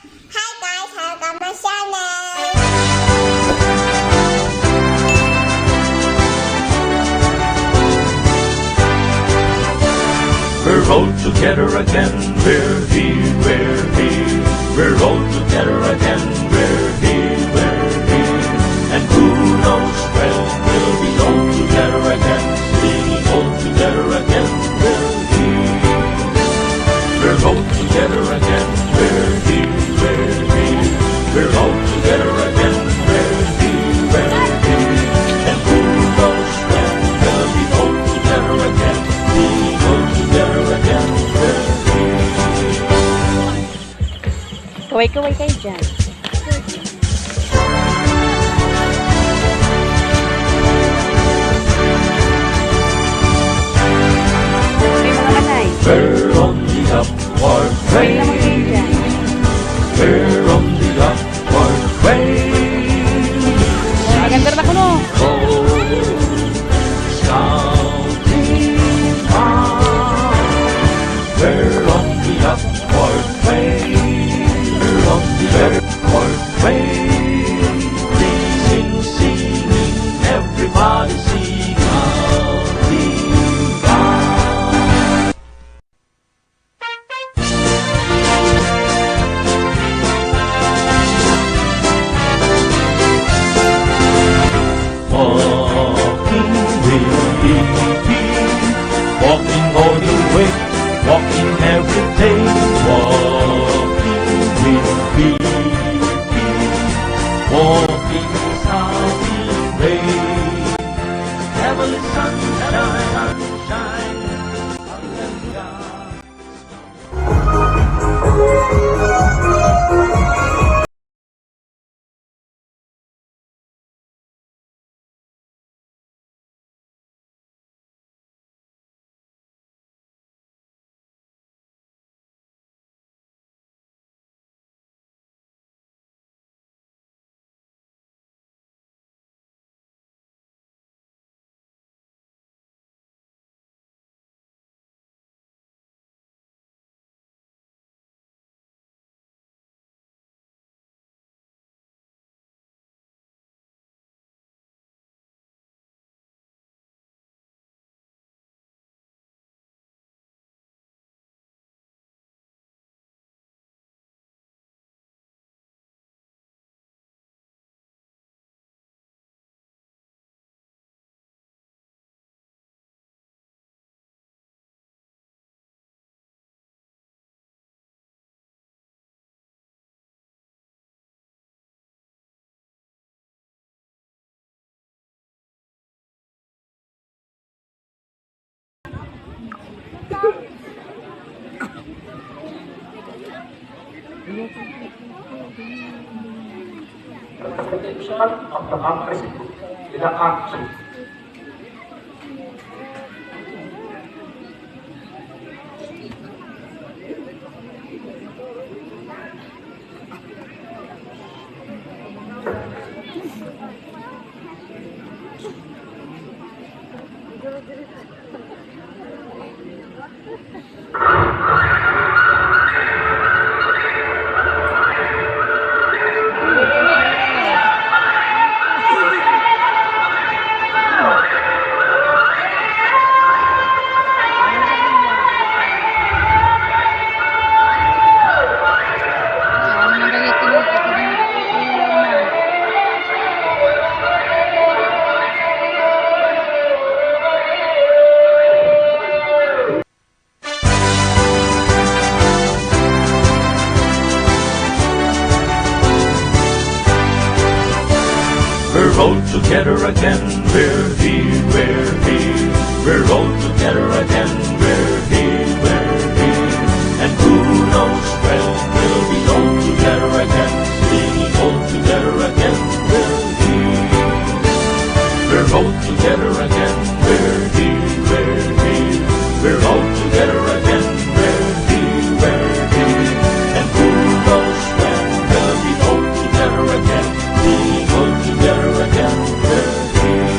Hi guys, welcome my channel. We're all together again, we're here, we're here. We're all together again, we're here, we're here. And who knows when we'll be all together again, singing all together again, we're here. We're all together again, we're here, we're here. We're all together again, we're here, we're here. And who knows when we'll be all together again, singing all together again, we're here. Kaway-kaway kayo dyan. Okay, mga manay. We're on the upward Kaway way. naman kayo dyan. We're on the upward way. Maganda rin ako no. Counting on. We're on the upward way. We're on the upward way. Sing, singing, everybody sing. Counting on. Walking will be walking all the way, walking every day. Walking will be walking is how we pray. Heavenly sunshine, shine, hallelujah. Potential of the electricity in the country. We're all together again, we're here, we're here. We're all together again, we're here, we're here. And who knows when we'll be all together again, singing all together again, we're here. We're all together again, we're here, we're here. We're all together again, we're here, we're here. And who knows when we'll be all together again, singing all together again, we're here.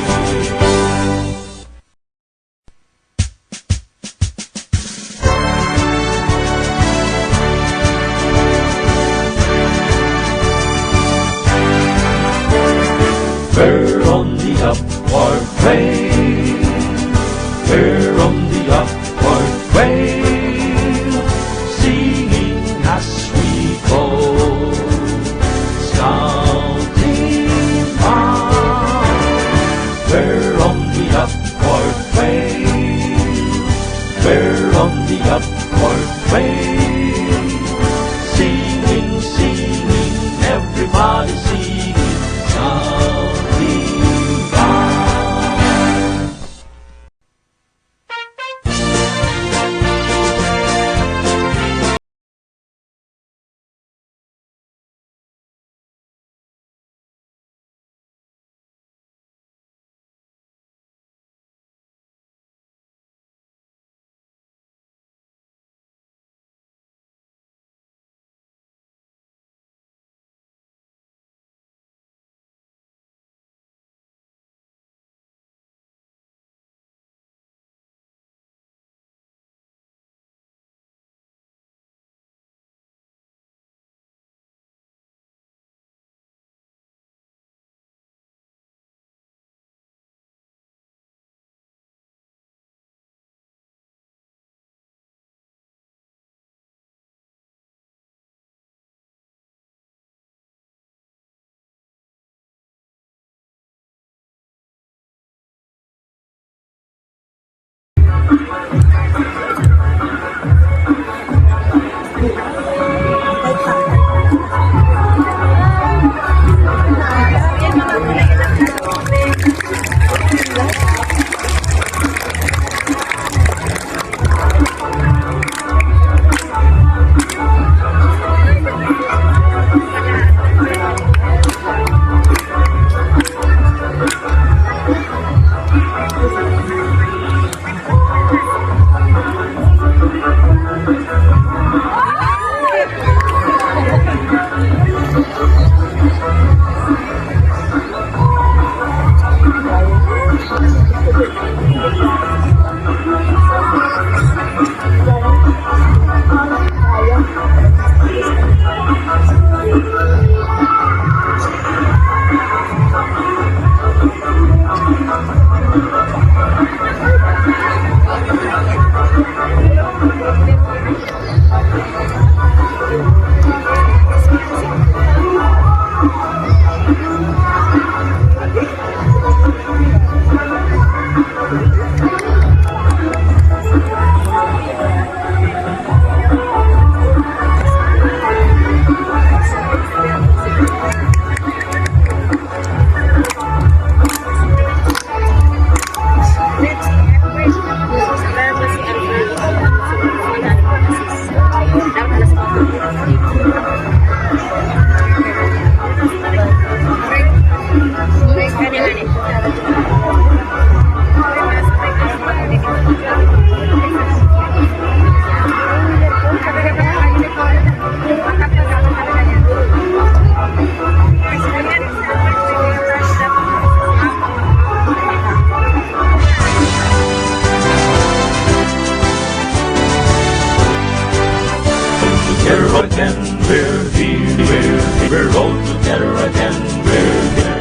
we're all together again. We're here,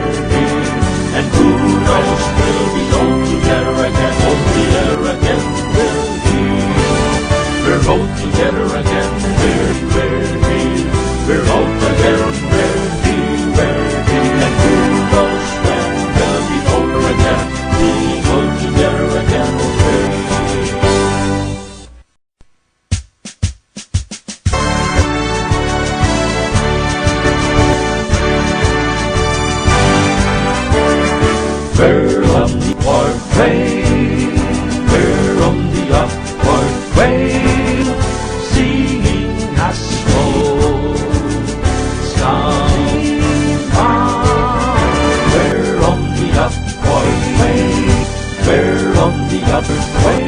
and who knows, we'll be all together again. All together again, we're here. We're all together again. We're here. We're all together. We're here, and who knows when we'll be over again. Being all together again. We're We're on the upward way, we're on the upward way, singing as we go. Sky high, we're on the upward way, we're on the upward way,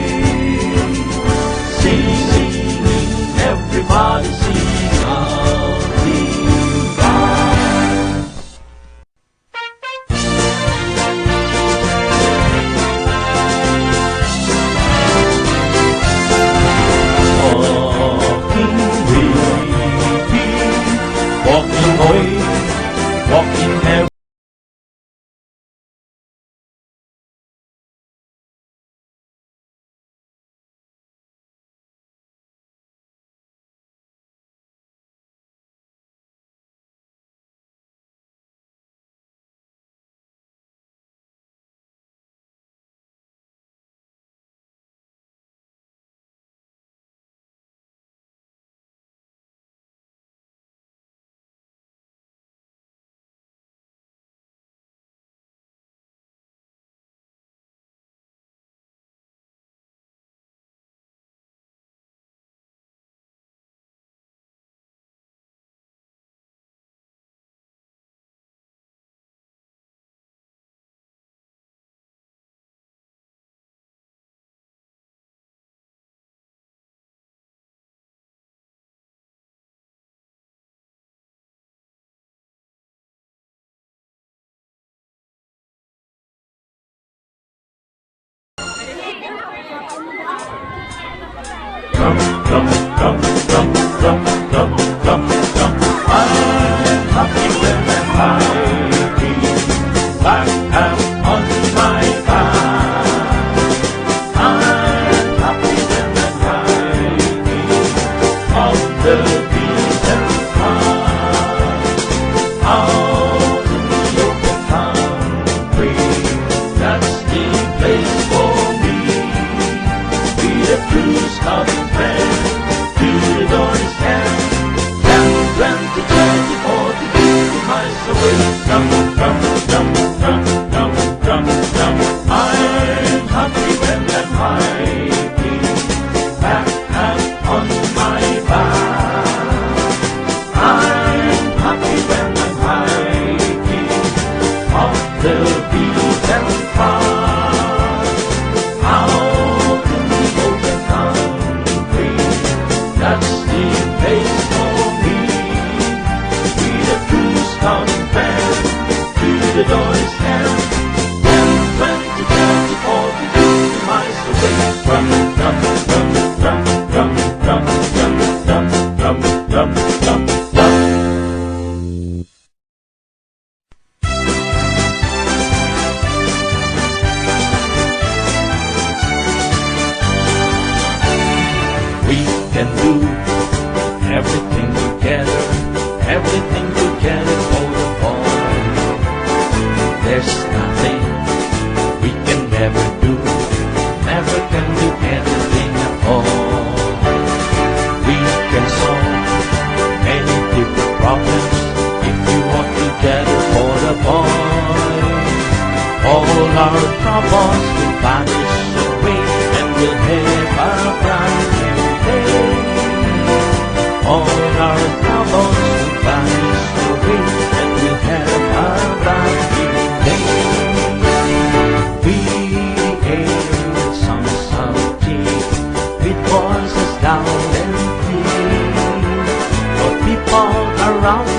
singing, everybody sing out the sky. Walking away, walking every drum, drum, drum, drum, drum, drum, drum, drum. I'm happy when I'm hiking, back out on my back. I'm happy when I'm hiking, on the beaten path. Out in the open country, that's the place for me. Be the blues coming back to the Doris camp. 10, 20, 30, 40, 50 miles away. Drum, drum, drum, drum, drum, drum, drum. I'm happy when I'm hiking, back out on my back. I'm happy when I'm hiking, off the beaten path. Out in the open country, that's the place for me. We the crews coming back to the Doris camp. 10, 20, 30, 40, 50 miles away. Drum, drum, drum, drum, drum, drum, drum, drum, drum, drum, drum, drum. We can do everything together for the boy. There's nothing we can never do, never can do anything at all. We can solve many different problems if we work together for the boy. All our troubles will vanish away, and we'll have a bright new day. All our troubles will vanish away, and we'll have a bright new day. We hail songs of tea with voices loud and clear, for people around